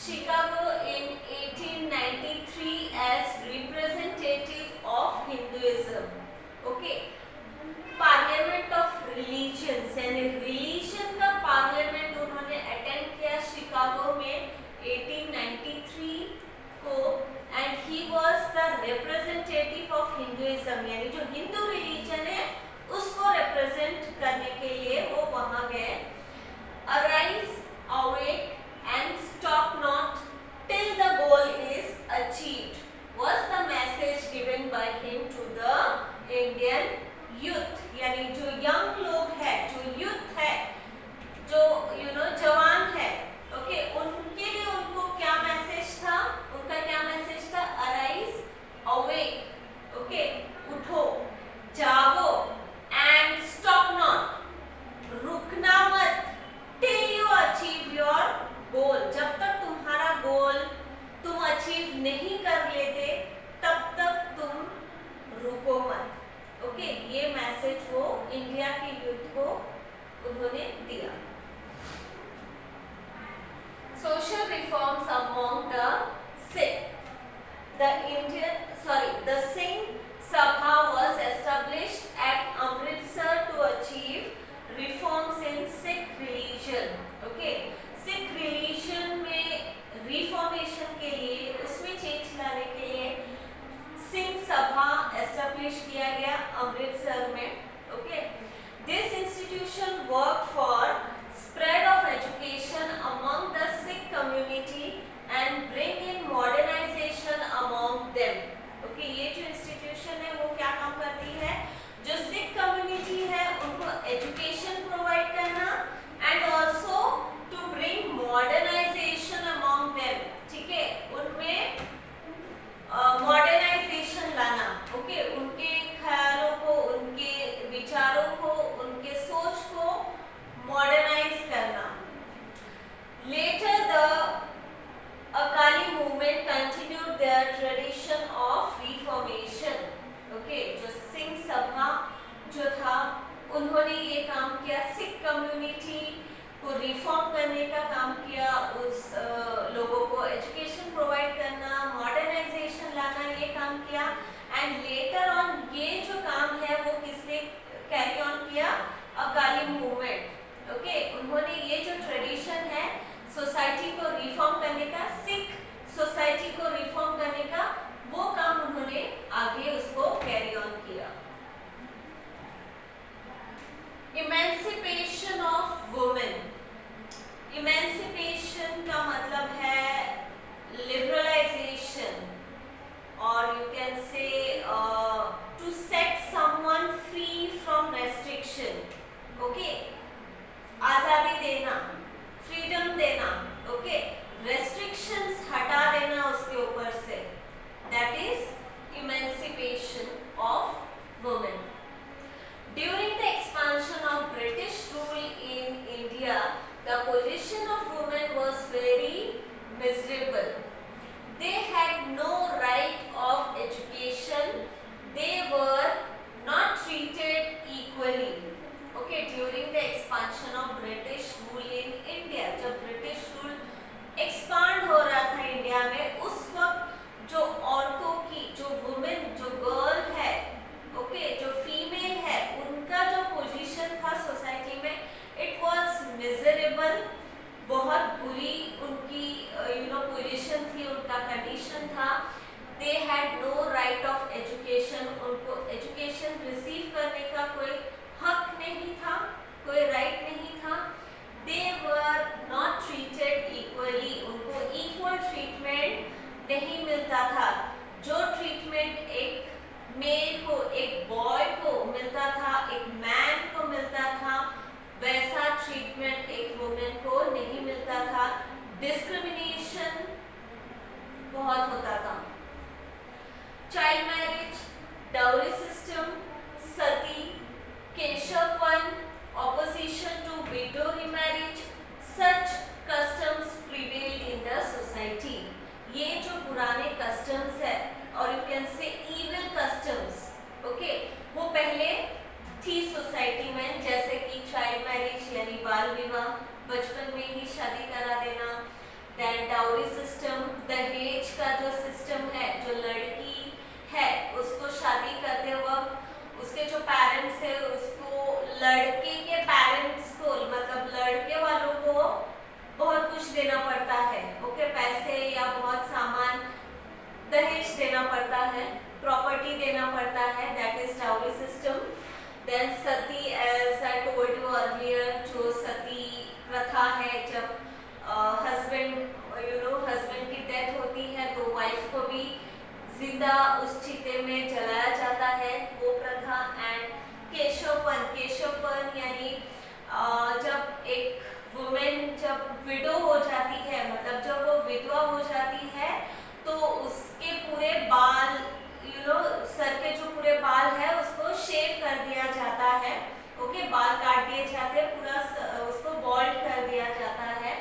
Chicago in 1893 as representative of Hinduism. Okay. Parliament of religions यानी religion का parliament उन्होंने attend किया Chicago में 1893 को and he was the representative of Hinduism यानी जो हिंदू रिलीजन है उसको रिप्रेजेंट करने के लिए वो वहां गए. Arise awake and stop not till the goal is achieved was the message given by him to the Indian youth. यानी जो यंग लोग है, जो यूथ है, जो जवान है, ओके, उनके लिए उनको क्या मैसेज था? उनका क्या मैसेज था? अराइज अवेक, ओके, उठो, जागो, एंड स्टॉप नॉट, रुकना मत, till you achieve your goal. जब तक तुम्हारा गोल तुम अचीव नहीं कर लेते तब तक तुम रुको मत. ओके, ये मैसेज वो इंडिया के यूथ को उन्होंने दिया. Social reforms among the Sikh. The Singh Sabha was established at Amritsar to achieve reforms in Sikh religion. Okay, Sikh religion में रिफॉर्मेशन के लिए, उसमें चेंज लाने के लिए सिंह सभा एस्टेब्लिश किया गया अमृतसर में. Okay, this institution work for spread of education among the Sikh community and bring in modernisation among them. Okay, ये जो इंस्टीट्यूशन है वो क्या काम करती है? जो सिख कम्युनिटी है उनको एजुकेशन प्रोवाइड करना and also to bring modernisation among them. ठीक है, उनमें मॉडर्नाइजेशन लाना. ओके, उनके ख्यालों को, उनके विचारों को, उनके सोच को मॉडर्नाइज करना. Later the Akali movement continued their tradition of reformation. Okay, जो सिंह सभा जो था उन्होंने ये काम किया, सिख कम्युनिटी को रिफॉर्म करने का काम किया, उस लोगों को एजुकेशन प्रोवाइड करना, मॉडर्नाइजेशन लाना, ये काम किया. एंड लेटर ऑन ये जो काम है वो किसने कैरी ऑन किया? अकाली मूवमेंट. ओके, उन्होंने ये जो ट्रेडिशन है सोसाइटी को रिफॉर्म करने का, सिख सोसाइटी को रिफॉर्म करने का, वो काम उन्होंने आगे उसको कैरी ऑन किया. Emancipation of women. इमेंसिपेशन का मतलब है लिबरलाइजेशन, और you can say to set someone free from restriction. Okay, आजादी देना, फ्रीडम देना. ओके, रेस्ट्रिक्शंस हटा देना उसके ऊपर से. That is emancipation of women. During the expansion of British rule in India, the position of women was very miserable. They had no right of education. They were not treated equally. Okay, during the expansion of British rule in India, जब British rule expand हो रहा था India में, उस वक्त जो औरतों की, जो वुमेन, जो गर्ल है, ओके, जो फीमेल है, उनका जो पोजीशन था सोसाइटी में, इट वाज मिजरेबल. बहुत बुरी उनकी पोजीशन थी, उनका कंडीशन था. They had no right of education. उनको एजुकेशन रिसीव करने का कोई हक नहीं था, कोई राइट नहीं था. दे वर नॉट ट्रीटेड इक्वली. उनको इक्वल ट्रीटमेंट नहीं मिलता था. जो ट्रीटमेंट एक मेल को, एक बॉय को मिलता था, एक मैन को मिलता था, वैसा ट्रीटमेंट एक वुमेन को नहीं मिलता था. डिस्क्रिमिनेशन बहुत होता था. Child marriage, dowry system, sati, केशवपन, opposition to widow remarriage, such customs prevailed in the society. ये जो पुराने कस्टम्स है, और you can say evil customs, okay, वो पहले थी सोसाइटी में, जैसे कि चाइल्ड मैरिज यानी बाल विवाह, बचपन में ही शादी करा देना, देन डाउरी सिस्टम, दहेज का जो सिस्टम है, जो लड़की है उसको शादी करते वक्त उसके जो पेरेंट्स है उसको लड़के के पेरेंट्स को मतलब लड़के वालों को बहुत कुछ देना पड़ता है, ओके, पैसे या बहुत सामान दहेज देना पड़ता है, प्रॉपर्टी देना पड़ता है, that is dowry system. Then sati, as I told you earlier, जो सती प्रथा है, जब हस्बैंड हस्बैंड की डेथ होती है तो वाइफ को भी जिंदा उस चीते में जलाया जाता है, वो प्रथा। एंड केशवपन, केशवपन यानी जब एक वुमेन जब विडो हो जाती है, मतलब जब वो विधवा हो जाती है तो उसके पूरे बाल सर के जो पूरे बाल है उसको शेव कर दिया जाता है, ओके, बाल काट दिए जाते हैं, पूरा उसको बॉल्ड कर दिया जाता है,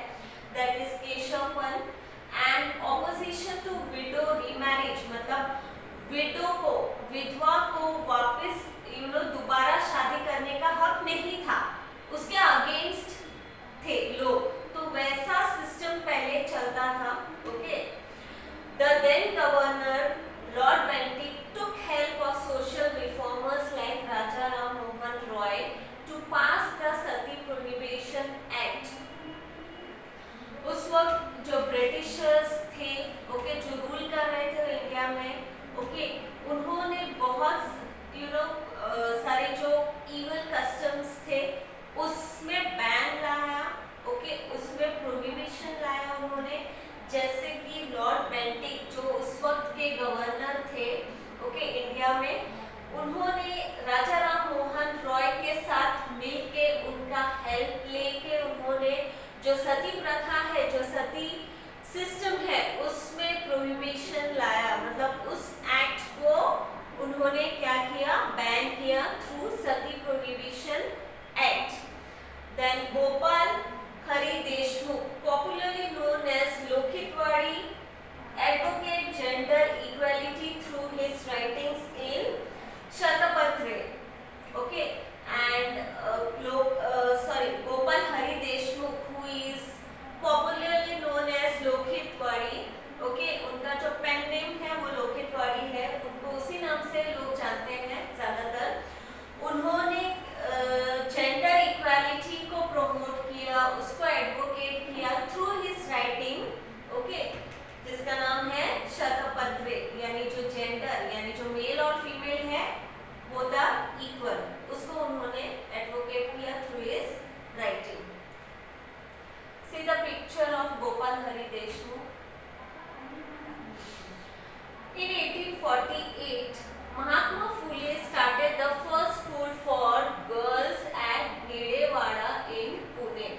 दैट इज केशवपन। And opposition to widow remarriage, मतलब विडो को, विधवा को वापस दोबारा शादी करने का हक नहीं था, उसके अगेंस्ट थे लोग, तो वैसा सिस्टम पहले चलता था, okay. The then governor lord Bentinck took help of social reformers like Raja Ram Mohan Roy to pass the Sati Prohibition Act. उस वक्त जो ब्रिटिशर्स थे, ओके, जो रूल कर रहे थे इंडिया में, ओके, उन्होंने बहुत सारे जो इवल कस्टम्स थे उसमें बैन लाया, ओके, उसमें प्रोहिबिशन लाया उन्होंने, जैसे कि लॉर्ड बेंटिक जो उस वक्त के गवर्नर थे, ओके, इंडिया में, उन्होंने राजा राम मोहन रॉय के साथ मिलके उनका हेल्प लेके उन्होंने जो सती प्रथा है, जो सती सिस्टम है, उसमें प्रोहिबिशन लाया, मतलब उस एक्ट को उन्होंने क्या किया, बैन किया through sati prohibition act. Then Gopal Hari Deshmukh, popularly known as Lokhitwadi, advocate gender equality through his writings in Shatapatre, okay, and Gopal Hari Deshmukh, who is popularly known as Lokitwadi, okay, उनका जो पेन नेम है वो लोकितवाड़ी है, उनको उसी नाम से लोग जानते हैं ज़्यादातर। उन्होंने जेंडर इक्वालिटी को प्रमोट किया, उसको एडवोकेट किया थ्रू हिज राइटिंग, ओके, जिसका नाम है शतपत्र, यानी जो जेंडर यानी जो मेल और फीमेल है वो द इक्वल, उसको उन्होंने एडवोकेट किया through his writing. See the picture of Gopal Hari Deshmukh. In 1848, Mahatma Phule started the first school for girls at Bhidewada in Pune.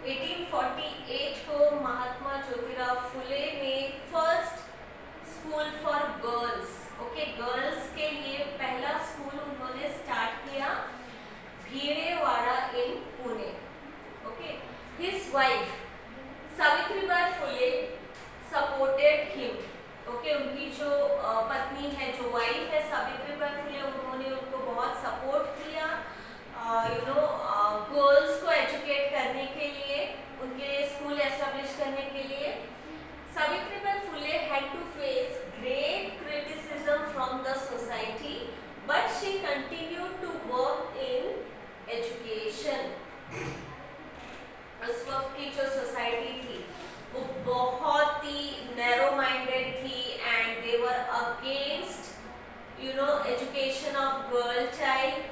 1848 को महात्मा ज्योतिराव फुले ने first school for girls, okay, girls के लिए पहला स्कूल उन्होंने स्टार्ट किया Bhidewada in Pune, okay. His wife Savitribai Phule supported him, okay, उनकी जो पत्नी है, जो वाइफ है सावित्रीबाई फुले, उन्होंने उनको बहुत सपोर्ट किया, गर्ल्स को एजुकेट करने के लिए, उनके लिए स्कूल एस्टेब्लिश करने के लिए। Savitribai Phule had to face great criticism from the society, but she continued to work in education. उस वक्त की जो सोसाइटी थी वो बहुत ही नैरो माइंडेड थी and they were against education of girl child,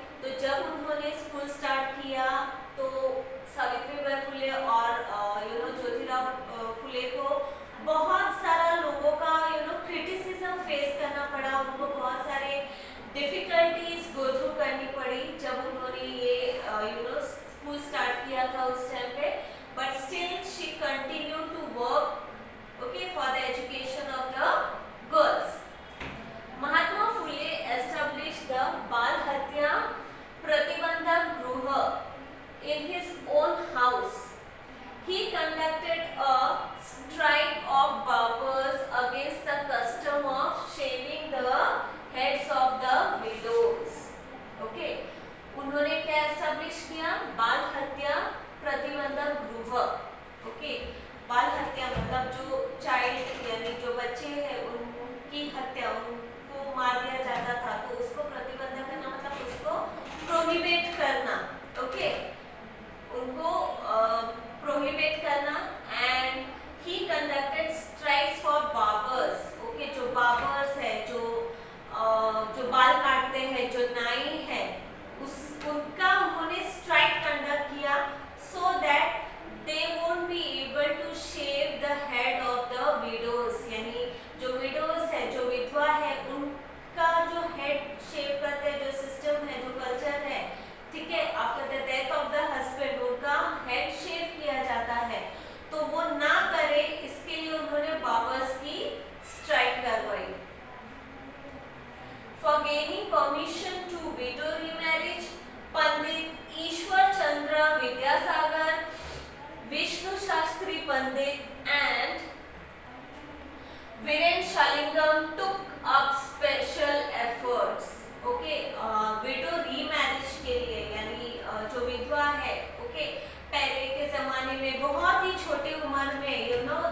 विधवा है, ओके, पहले के जमाने में बहुत ही छोटी उम्र में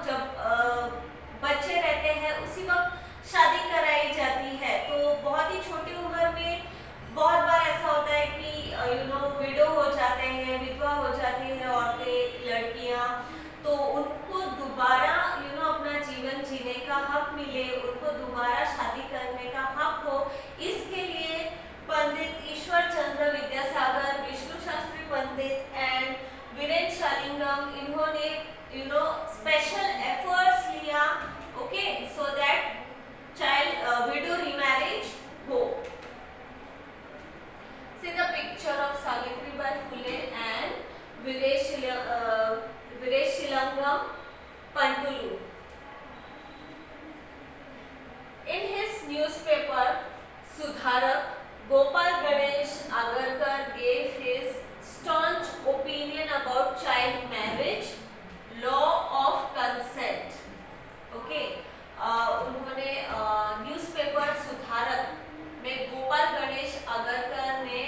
जब बच्चे रहते हैं उसी वक्त शादी कराई जाती है। तो बहुत ही छोटी उम्र में बहुत बार ऐसा होता है कि विडो हो जाते हैं, विधवा हो जाती है औरतें, लड़कियां, तो उनको दोबारा अपना जीवन जीने का हक मिले, उनको दोबारा शादी करने का हक हो, इसके लिए पंडित ईश्वर चंद्र विद्यासागर, विष्णु शास्त्री पंडित एंड वीरेन शालिंगम, इन्होंने स्पेशल एफर्ट्स लिया, okay, so that child window remarriage हो। See the picture of Savitribai Phule and Vireshilangam Pantulu. In his newspaper Sudharak, Gopal Ganesh Agarkar gave his staunch opinion about child marriage, law of consent. Okay, उन्होंने newspaper सुधारक में गोपाल गणेश अगरकर ने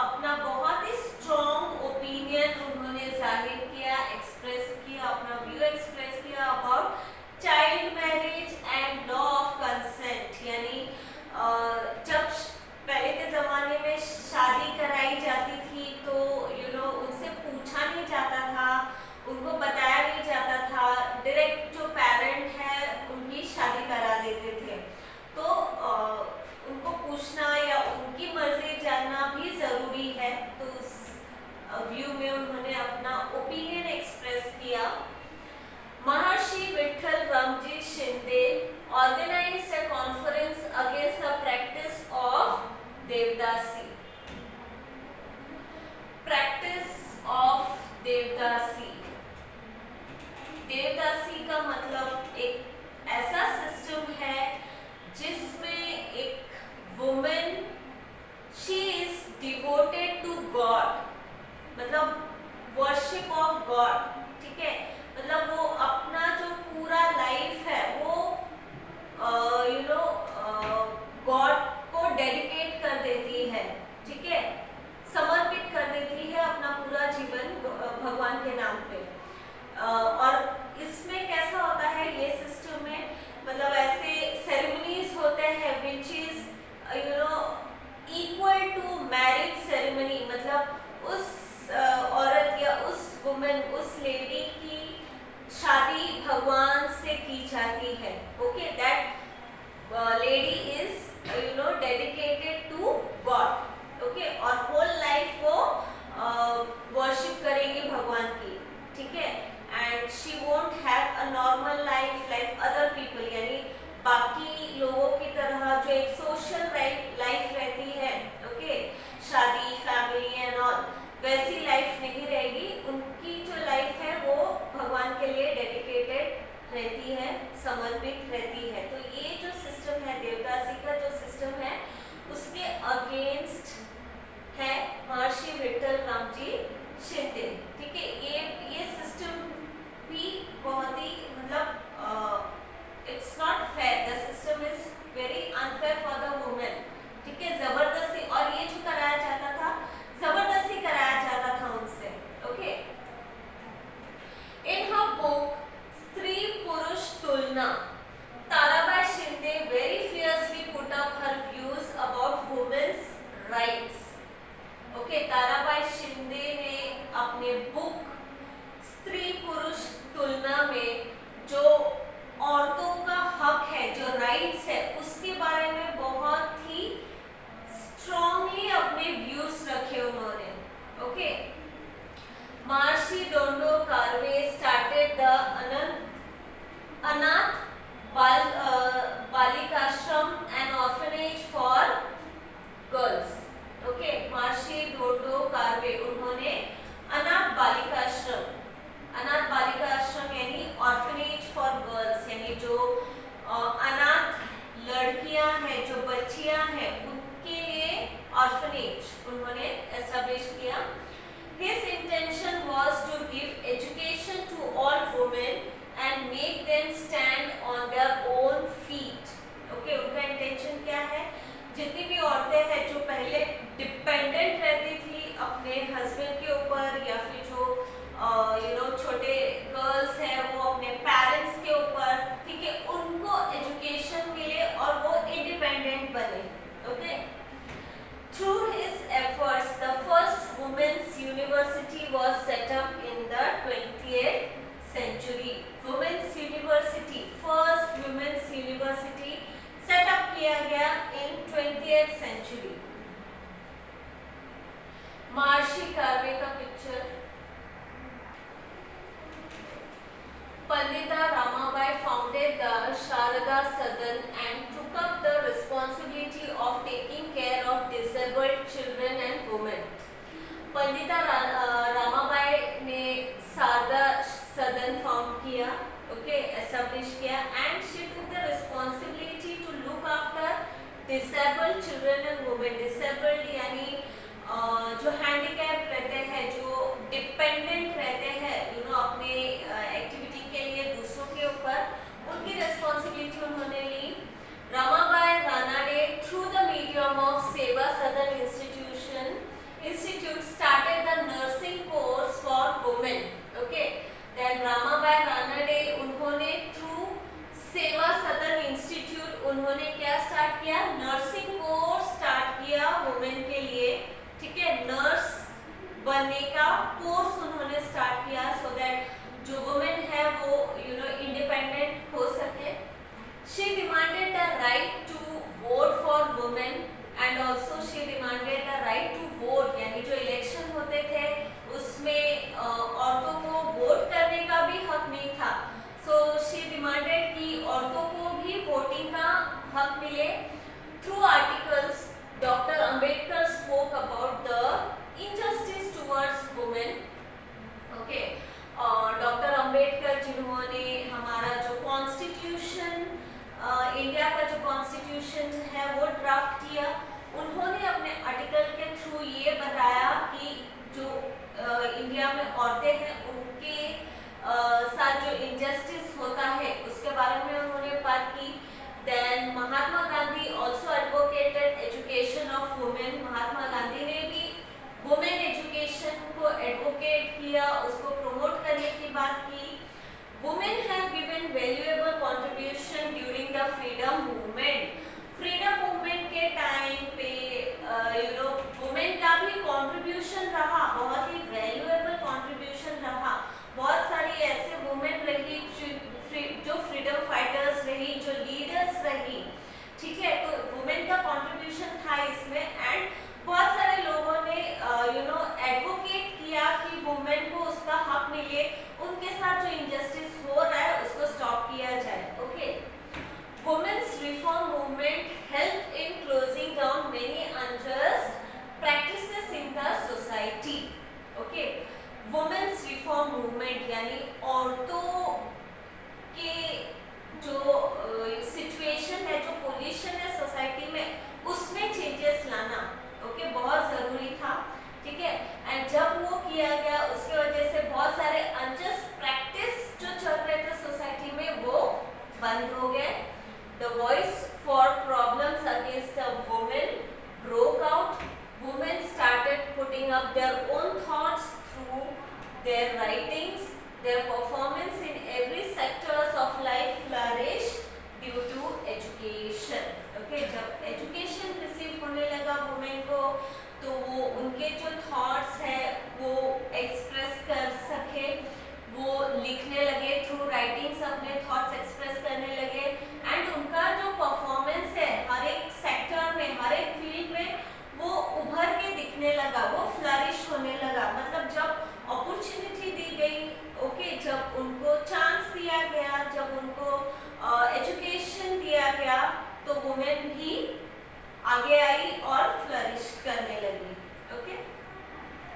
अपना बहुत ही strong opinion उन्होंने जाहिर किया, एक्सप्रेस किया, अपना व्यू एक्सप्रेस किया about child marriage and law of consent. यानी जब पहले के ज़माने में शादी कराई जाती थी तो उनसे पूछा नहीं जाता था, उनको बताया नहीं जाता था, डायरेक्ट जो पेरेंट है उनकी शादी करा देते थे। तो उनको पूछना या उनकी मर्जी जानना भी ज़रूरी है। तो उस व्यू में उन्होंने अपना ओपिनियन एक्सप्रेस किया। Maharshi Vitthal Ramji Shinde organized a conference against the practice of devadasi. Practice of devadasi, devadasi का मतलब एक ऐसा सिस्टम है जिसमें एक women she is devoted to god, मतलब वर्शिप ऑफ गॉड, ठीक है, मतलब वो अपना जो पूरा लाइफ है वो गॉड को डेडिकेट कर देती है, ठीक है, समर्पित कर देती है अपना पूरा जीवन भगवान के नाम पे। और इसमें कैसा होता है ये सिस्टम में, मतलब ऐसे सेरेमनीज होते हैं which is equal to marriage ceremony, मतलब उस औरत या उस वुमेन, उस lady Sharada Sadan and took up the responsibility of taking care of disabled children and women. Pandita Ramabai ने शारदा सदन फाउंड किया, ओके, एस्टैब्लिश किया, and she took the responsibility to look after disabled children and women. Disabled यानी जो handicap रहते हैं, जो dependent रहते हैं अपने एक्टिविटी के लिए दूसरों के ऊपर, उनकी रिस्पॉन्सिबिलिटी उन्होंने ली. Ramabai Ranade through the medium of Seva Sadan institute started the nursing course for women. Okay, then Ramabai Ranade उन्होंने through सेवा सदन इंस्टीट्यूट उन्होंने क्या स्टार्ट किया, नर्सिंग कोर्स स्टार्ट किया वुमेन के लिए. ठीक है, नर्स बनने का कोर्स उन्होंने स्टार्ट किया सो दैट जो वुमेन है वो इंडिपेंडेंट हो सके. She demanded the right to vote for women and also she demanded the right to vote, यानी जो इलेक्शन होते थे उसमें औरतों को वोट करने का भी हक नहीं था. सो शी डिमांडेड कि औरतों को भी वोटिंग का हक मिले. Through articles doctor Ambedkar spoke about the injustice towards women. Okay, doctor Ambedkar जिन्होंने हमारा जो कॉन्स्टिट्यूशन, इंडिया का जो कॉन्स्टिट्यूशन है वो ड्राफ्ट किया, उन्होंने अपने आर्टिकल के थ्रू ये बताया कि जो इंडिया में औरतें हैं उनके साथ जो इनजस्टिस होता है उसके बारे में उन्होंने बात की. Then Mahatma Gandhi also advocated education of women. Mahatma Gandhi ने भी वुमेन एजुकेशन को एडवोकेट किया, उसको प्रमोट करने की बात की. Women have given valuable contribution during the freedom movement. Freedom movement के टाइम पे वुमेन का भी कंट्रीब्यूशन रहा, बहुत ही वैल्यूएबल कंट्रीब्यूशन रहा. बहुत सारी ऐसे वुमेन रही जो फ्रीडम फाइटर्स रही, जो लीडर्स रही. ठीक है, तो वुमेन का कंट्रीब्यूशन था इसमें. एंड बहुत सारे लोगों ने एडवोकेट किया कि वुमेन को उसका हक मिले, उनके साथ जो इनजस्टिस हो रहा है उसको स्टॉप किया जाए. Okay, women's reform movement help in closing down many unjust practices in the society. Okay, women's reform movement यानी औरतों के जो सिचुएशन है, जो पोजीशन है सोसाइटी में, उसमें चेंजेस लाना. ओके, बहुत ज़रूरी था. ठीक है, एंड जब वो किया गया